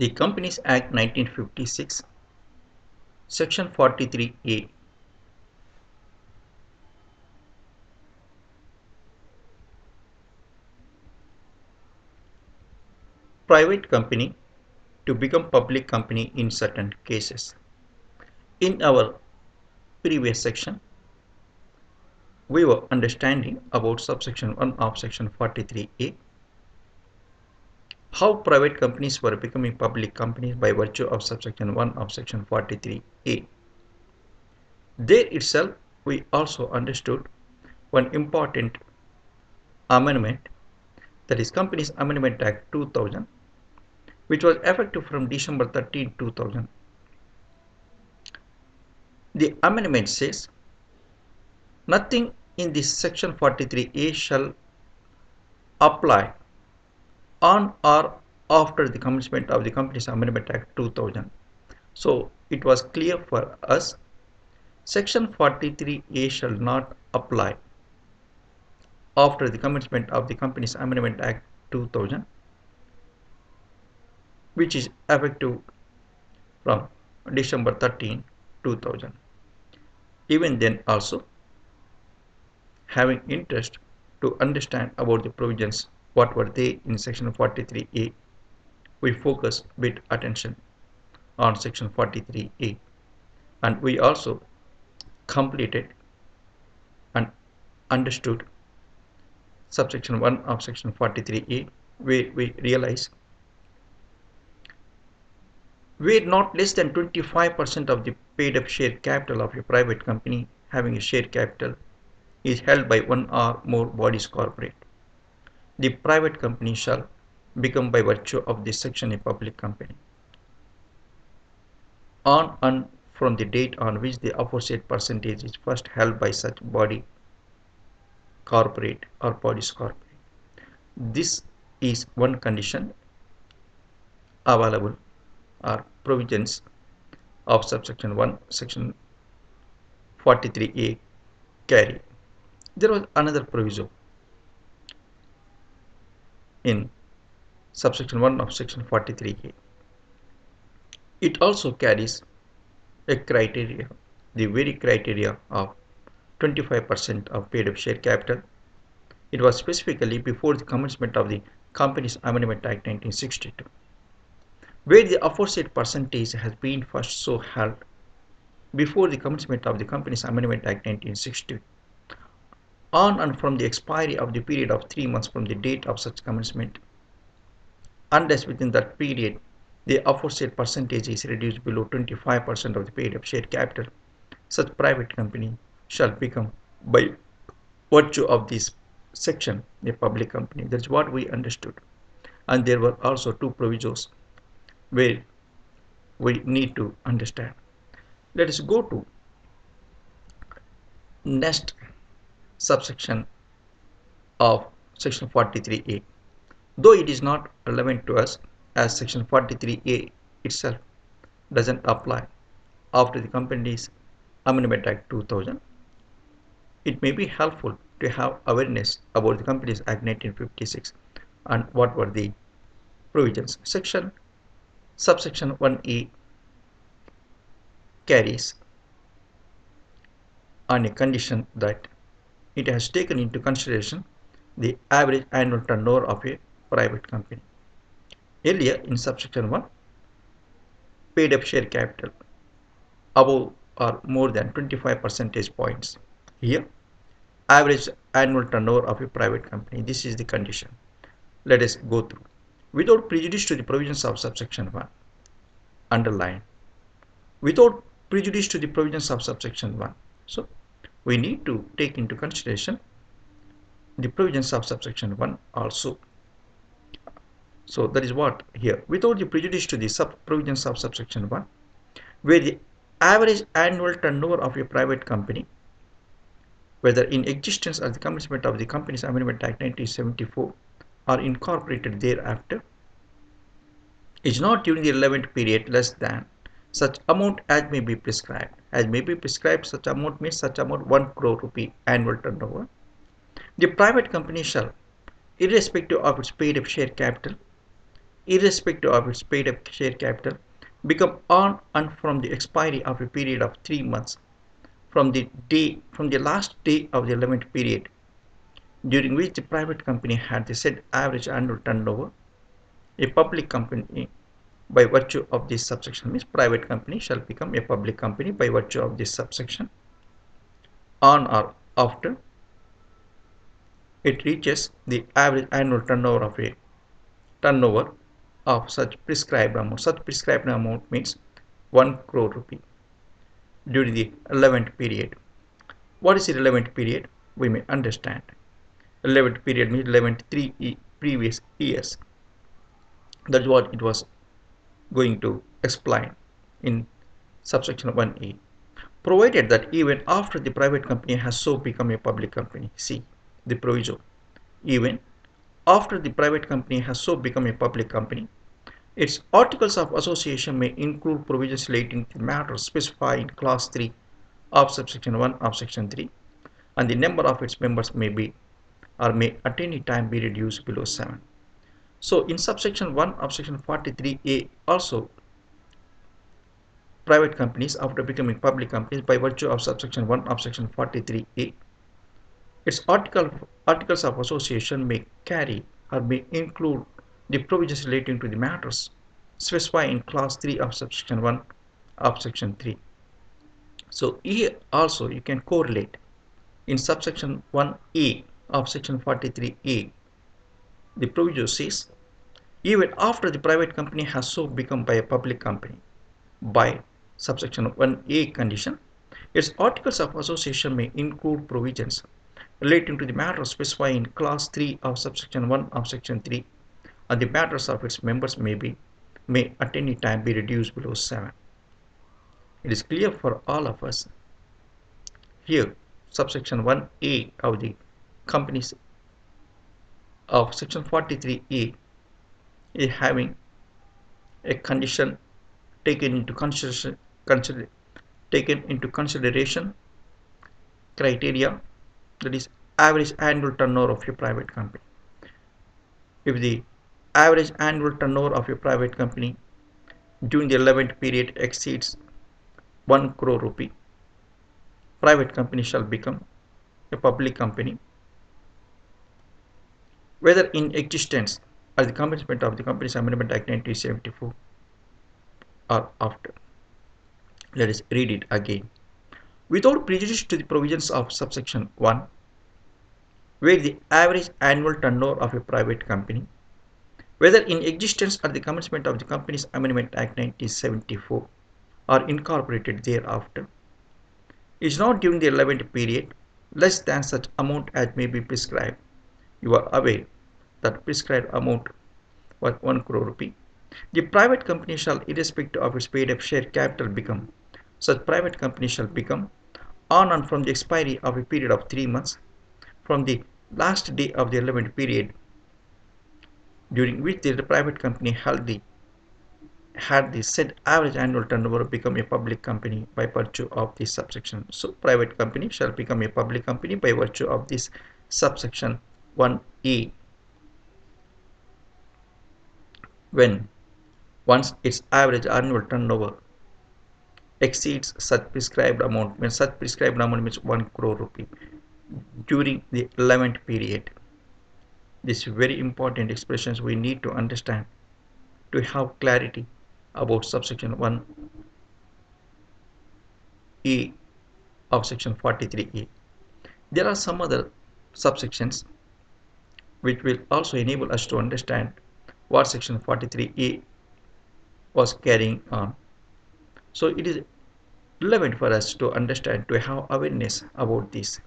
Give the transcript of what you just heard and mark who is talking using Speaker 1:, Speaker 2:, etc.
Speaker 1: The Companies Act 1956, Section 43A. Private company to become public company in certain cases. In our previous section, we were understanding about subsection 1 of section 43A, how private companies were becoming public companies by virtue of subsection 1 of section 43A. There itself, we also understood one important amendment, that is Companies Amendment Act 2000, which was effective from December 13, 2000. The amendment says, nothing in this section 43A shall apply on or after the commencement of the Companies Amendment Act 2000. So it was clear for us, section 43A shall not apply after the commencement of the Companies Amendment Act 2000, which is effective from December 13, 2000. Even then also, having interest to understand about the provisions, what were they in section 43A, we focus bit attention on section 43A, and we also completed and understood subsection 1 of section 43A, where we realize where not less than 25% of the paid up share capital of a private company having a share capital is held by one or more bodies corporate, the private company shall become by virtue of this section a public company. On and from the date on which the aforesaid percentage is first held by such body corporate or bodies corporate. This is one condition available or provisions of subsection 1, section 43A carry. There was another proviso in subsection 1 of section 43A. It also carries a criteria, the very criteria of 25% of paid up share capital. It was specifically before the commencement of the Companies Amendment Act 1962, where the aforesaid percentage has been first so held before the commencement of the Companies Amendment Act 1960, on and from the expiry of the period of 3 months from the date of such commencement, unless within that period the aforesaid percentage is reduced below 25% of the paid up share capital, such private company shall become by virtue of this section a public company. That's what we understood. And there were also two provisos where we need to understand. Let us go to next subsection of section 43A. Though it is not relevant to us, as section 43A itself doesn't apply after the Companies Amendment Act 2000, it may be helpful to have awareness about the Companies Act 1956 and what were the provisions. Subsection 1A carries on a condition that it has taken into consideration the average annual turnover of a private company. Earlier in subsection 1, paid up share capital above or more than 25 percentage points. Here, average annual turnover of a private company. This is the condition. Let us go through. Without prejudice to the provisions of subsection 1, underline. Without prejudice to the provisions of subsection 1. So, we need to take into consideration the provisions of subsection 1 also. So, that is what here. Without the prejudice to the provisions of subsection 1, where the average annual turnover of a private company, whether in existence at the commencement of the Companies Amendment Act 1974 or incorporated thereafter, is not during the relevant period less than such amount as may be prescribed. As may be prescribed, such amount means such amount 1 crore rupee annual turnover. The private company shall, irrespective of its paid up share capital, irrespective of its paid up share capital, become on and from the expiry of a period of 3 months from the last day of the 11th period during which the private company had the said average annual turnover. A public company by virtue of this subsection means private company shall become a public company by virtue of this subsection on or after it reaches the average annual turnover of such prescribed amount. Such prescribed amount means 1 crore rupee during the relevant period. What is the relevant period? We may understand. Relevant period means relevant 3 previous years. That's what it was going to explain in subsection 1A. Provided that even after the private company has so become a public company, see the proviso, even after the private company has so become a public company, its articles of association may include provisions relating to matters specified in class 3 of subsection 1 of section 3, and the number of its members may be or may at any time be reduced below 7. So in subsection 1 of section 43A also, private companies after becoming public companies by virtue of subsection 1 of section 43A, its articles of association may carry or may include the provisions relating to the matters specified in class 3 of subsection 1 of section 3. So here also you can correlate in subsection 1A of section 43A. The proviso says even after the private company has so become by a public company by subsection 1A condition, its articles of association may include provisions relating to the matters specified in class 3 of subsection 1 of section 3, and the matters of its members may at any time be reduced below 7. It is clear for all of us here subsection 1A of the companies of section 43A is having a condition taken into consideration criteria, that is average annual turnover of a private company. If the average annual turnover of a private company during the 11th period exceeds 1 crore rupee, private company shall become a public company, whether in existence at the commencement of the Companies Amendment Act 1974 or after. Let us read it again. Without prejudice to the provisions of subsection 1, where the average annual turnover of a private company, whether in existence at the commencement of the Companies Amendment Act 1974 or incorporated thereafter, is not during the 11th period less than such amount as may be prescribed. You are aware that prescribed amount was 1 crore rupee. The private company shall, irrespective of its paid up share capital, become. Such private company shall become on and from the expiry of a period of 3 months from the last day of the 11th period during which the private company had the said average annual turnover become a public company by virtue of this subsection. So private company shall become a public company by virtue of this subsection 1A when once its average annual turnover exceeds such prescribed amount, when such prescribed amount means 1 crore rupee during the 11th period. These very important expressions we need to understand to have clarity about subsection 1A of section 43A. There are some other subsections which will also enable us to understand what section 43A was carrying on. So it is relevant for us to understand, to have awareness about this.